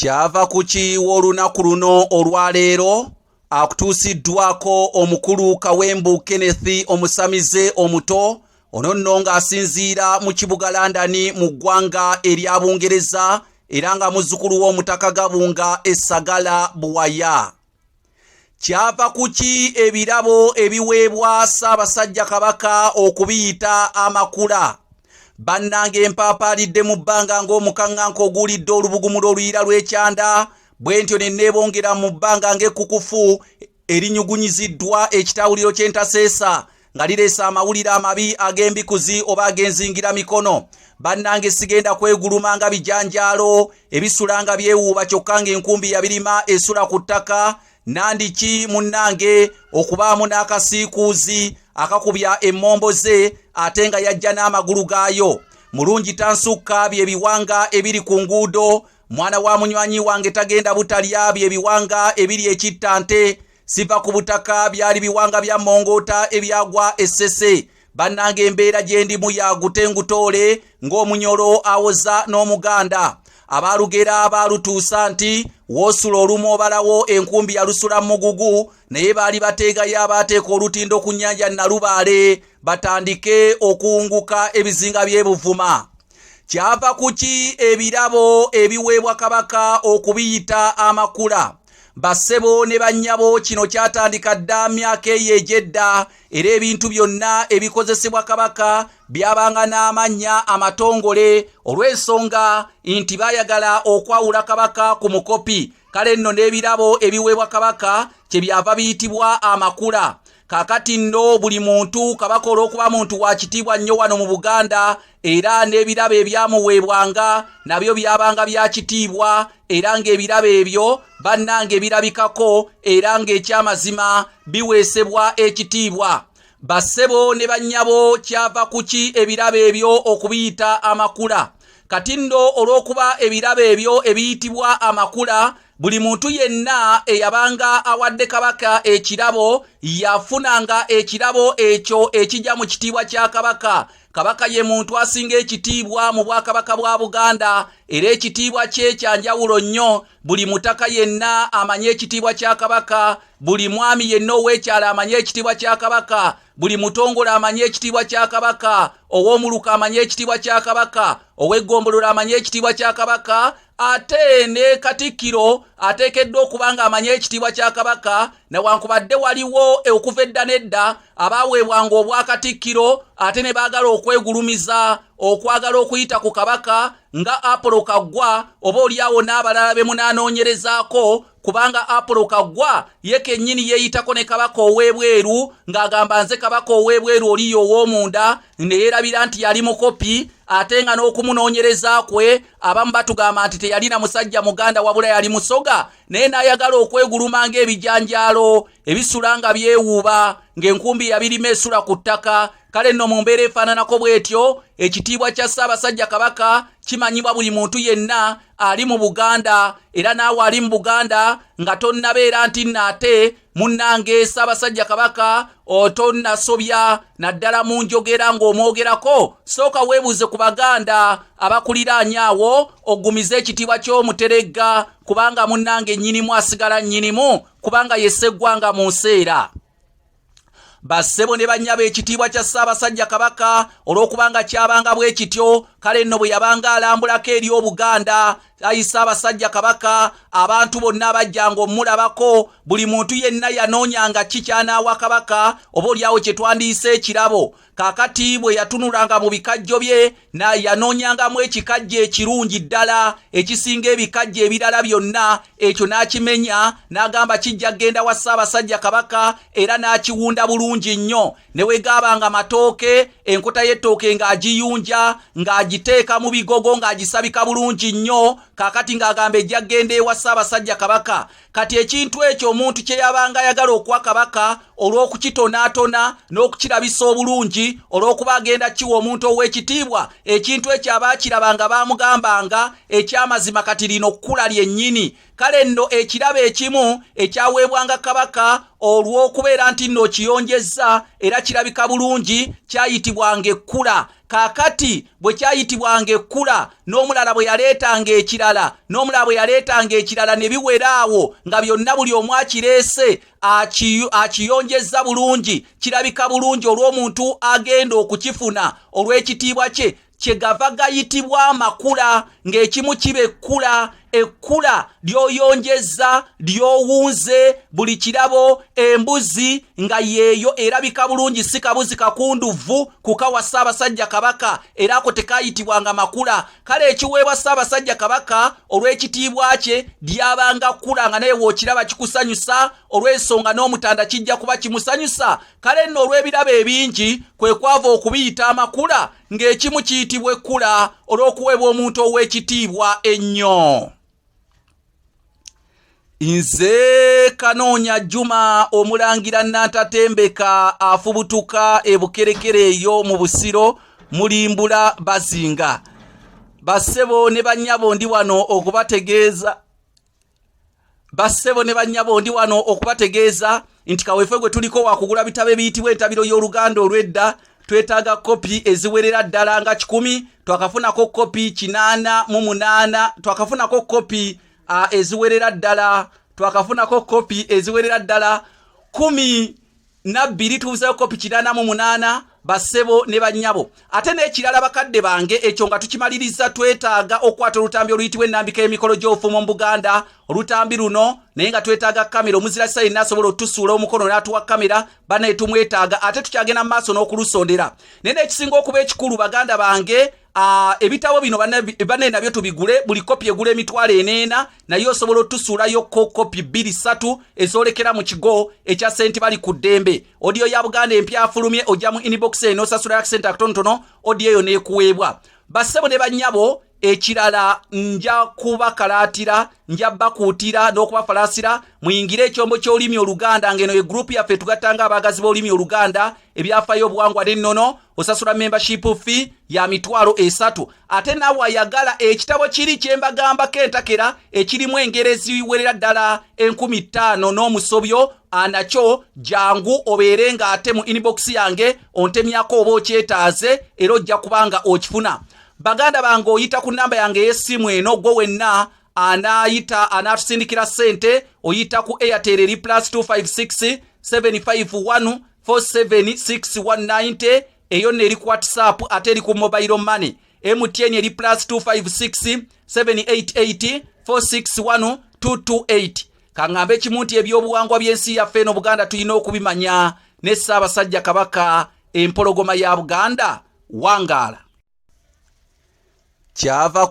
Ky'ava kuki w'olunaku luno olwaleero akutuusiddwako omukulu kawembu Kenneth Omusamize omuto ono nno ng'asinziira mu kibuga London mu ggwanga erya Bungereza era nga muzzukulu w'omutaka Gabunga essagala Buwaya. Ky'ava kuki ebirabo ebiweebwa Ssaabasajja Kabaka okubiyita Amakula. Bannange empapaalidde mu bbanga ng'omukaŋŋanko oguulidde olubugumula oluyira lw'ekyanda bwe ntyo ne neebongera mu bbanga ng'ekkukufu erinyugunyiziddwa ekitawuliro ky'entaseesa nga lireese amawulire amabi ag'embikuzi oba ag'enzingira mikono. Bannange sigenda kweguluma nga bijanjaalo ebisula nga byewuuba kyokka ng'enkumbi yabirima esula ku ttaka. Nandiki munnange okubaamu n'akasiikuuzi akakubya emmombo ze ate nga yajja n'amagulu gaayo. Mulungi tansukka bye biwanga ebiri ku nguudo. Mwana wa munywanyi wange tagenda butalya bye biwanga ebiri ekittante. Siva ku butaka byali biwanga bya mongoota ebyagwa essese. Bannange embeera gye ndimu yagutengutoole ng'omunyolo awoza n'omuganda. Abalugera abalutuusa nti wosula olumu obalawo enkumbi yalusula mugugu naye baali bateegayo abaateeka olutindo ku nnyanja Nalubaale batandike okuwunguka ebizinga by'ebuvuma. Ky'ava kuki ebirabo ebiweebwa Kabaka okubiyita Amakula. Bassebo ne bannyabo kino kyatandika dda myaka eyo egy'edda era ebintu byonna ebikozesebwa Kabaka byabanga n'amannya amatongole olw'ensonga nti baayagala okwawula Kabaka ku mukopi. Kale nno n'ebirabo ebiweebwa Kabaka kyebyava biyitibwa Amakula. Kaakati nno buli muntu Kabaka olw'okuba muntu wa kitiibwa nnyo wano mu Buganda era n'ebirabo ebyamuweebwanga nabyo byabanga bya kitiibwa era ng'ebirabo ebyo bannange birabikako era ng'ekyamazima biweesebwa ekitiibwa. Bassebo ne bannyabo kyava kuki ebirabo ebyo okubiyita Amakula. Kati nno olw'okuba ebirabo ebyo ebiyitibwa Amakula buli muntu yenna eyabanga awadde Kabaka ekirabo yafunanga ekirabo ekyo ekijja mu kitiibwa kya Kabaka. Kabaka ye muntu asinga ekitiibwa mu Bwakabaka bwa Buganda era ekitiibwa kye kya njawulo nnyo. Buli mutaka yenna amanye ekitiibwa kya Kabaka, buli mwami yenna ow'ekyalo amanye ekitiibwa kya Kabaka, buli mutongole amanye ekitiibwa kya Kabaka, ow'omuluka amanye ekitiibwa kya Kabaka, ow'eggombolola amanye ekitiibwa kya Kabaka. Ate ne Katikkiro ateekeddwa okuba nga amanye ekitiibwa kya Kabaka newankubadde waliwo okuva edda n'edda abaaweebwanga obwakatikkiro ate ne baagala okwegulumiza okwagala okuyita ku Kabaka nga Apolo Kaggwa oba oliawo n'abalala be munaanoonyerezaako kubanga Apolo Kaggwa ye kennyini yeeyitako ne Kabaka ow'ebweru ng'agamba nze Kabaka ow'ebweru oliyo ow'omunda ne yeerabira nti yali mukopi ate nga n'okumunoonyereza kwe abamu batugamba nti teyalina musajja muganda wabula yali musoga naye n'ayagala okweguluma ng'ebijanjaalo ebisula nga byewuuba ng'enkumbi yabirima esula ku ttaka. Kale nno mu mbeera efaananako bw'etyo ekitiibwa kya Ssaabasajja Kabaka kimanyibwa buli muntu yenna ali mu Buganda era naawe ali mu Buganda nga tonnabeera nti nate munnange Ssaabasajja Kabaka otonnasobya naddala mu njogera ng'omwogerako. Sooka weebuuze ku Baganda abakuliraanyaawo oggumize ekitiibwa ky'omuteregga kubanga munnange nnyinimu asigala nnyinimu kubanga yesseggwanga mu nseera. Bassebo ne bannyabo ekitiibwa kya Ssaabasajja Kabaka olw'okubanga kyabanga bwe kityo. Kale nno bwe yabanga alambulako eri Obuganda ayi Ssaabasajja Kabaka abantu bonna bajjanga omulabako. Buli muntu yenna yanoonyanga kikyanaawa Kabaka oba oliawo kye twandiyise ekirabo. Kaakati bwe yatunulanga mu bikajjo bye yanoonyangamu ekikajjo ekirungi ddala ekisinga ebikajjo ebirala byonna. Ekyo n'akimenya n'agamba kijja kgenda wa Ssaabasajja Kabaka era n'akiwunda bulungi nnyo. Ne wegaabanga matooke enkota y'ettooke ng'agiyunja ng'agiteeka mu bigogo ng'agisabika bulungi nnyo. Kaakati ng'agamba ejja kgenda ewa Ssaabasajja Kabaka. Kati ekintu ekyo omuntu kye yabanga ayagala okuwa Kabaka olw'okukitonaatona n'okukirabisa obulungi olw'okuba agenda kiwa omuntu ow'ekitiibwa ekintu ekyo abaakirabanga baamugambanga ekyamazima kati lino kkula lyennyini. kale nno ekirabo ekimu ekyaweebwanga kabaka olw'okubeera nti nno kiyonjezza era kirabika bulungi kyayitibwanga ekkula. Kaakati bwe kyayitibwanga ekkula n'omulala bwe yaleetanga ekirala n'omulala bwe yaleetanga ekirala ne biwera awo nga byonna buli omu akireese akiyonjezza bulungi, kirabika bulungi olw'omuntu agenda okukifuna olw'ekitiibwa kye, kyegava gayitibwa amakula, ng'ekimu kiba ekkula. Ekkula ly'oyonjezza ly'owunze buli kirabo, embuzi nga yeeyo erabika bulungi, si kabuzi kakunduvu kukawa Ssaabasajja Kabaka, era ako tekayitibwanga makula. Kale ekiweebwa Ssaabasajja Kabaka olw'ekitiibwa kye lyabanga kkula, nga naye wookiraba kikusanyusa olw'ensonga n'omutanda kijja kuba kimusanyusa. Kale nno olw'ebirabo ebingi kwe kwava okubiyita amakula, ng'ekimu kiyitibwa ekkula olw'okuweebwa omuntu ow'ekitiibwa ennyo. Nze Kanoonya Juma omulangira Nantatembeka afubutuka ebukerekere eyo mu Busiro mulimbula bazinga. Bassebo ne bannyabo ndi wano okubategeeza nti kawefwe gwe tuliko wakugula bitabo ebiyitibwa entabiro y'Oluganda olw'edda twetaaga kopi eziwerera ddala nga 10, twakafunako kopi 88, twakafunako kopi eziwerera ddala, twakafunako kopi eziwerera ddala 12, tubuzeyo kopi 88, bassebo ne bannyabo. Ate n'ekirala bakadde bange, ekyo nga tukimaliriza twetaaga okwata olutambi oluyitibwa ennambika y'emikolo gy'obufumo mu Buganda. Olutambi luno naye nga twetaaga kamera, omuzira sayini asobola otusuula omukono n'atuwa kamera, banaye tumwetaaga, ate tukyagenda mu maaso n'okulusondera. Naye n'ekisinga okuba ekikulu baganda bange, ebitabo bino bane nabyo tubigule, buli kopi egula $40, naye osobola otusuulayo kopi 2-3 ezolekera mu kigo ekya senti bali ku ddembe. Odiyo ya Buganda empya afulumye ojja mu inbox eno osasula accent akatonotono, odiyo eyo neekuweebwa. Bassebo ne bannyabo, ekirala nja kubakalaatira, nja bakuutira n'okubafalaasira muyingire ekyombo ky'olulimi Oluganda, ng'eno ye group yaffe tugattanga abaagazi b'olulimi Oluganda, ebyafaayo obuwangwa n'ennono, osasula membership fee ya $30. Ate naawe ayagala ekitabo kiri kye mbagambako entakera ekirimu engero eziwerera ddala 15,000 n'omusobyo, anakyo jangu obeere ng'ate mu inbox yange ontemyako oba okyetaaze era ojja kubanga okifuna. Baganda bange oyita ku namba yange y'essimu eno, gwe wenna anatusindikira ssente oyita ku Airtel eri +256 751 476 eyo neri ku WhatsApp, ate eri ku mobile money. MTN eri +256 788 461 228. Kaŋŋambe ekimu nti ebyobuwangwa by'ensi yaffe eno Buganda tulina okubimanya, ne Ssaabasajja Kabaka empologoma ya Buganda wangaala. Ky'ava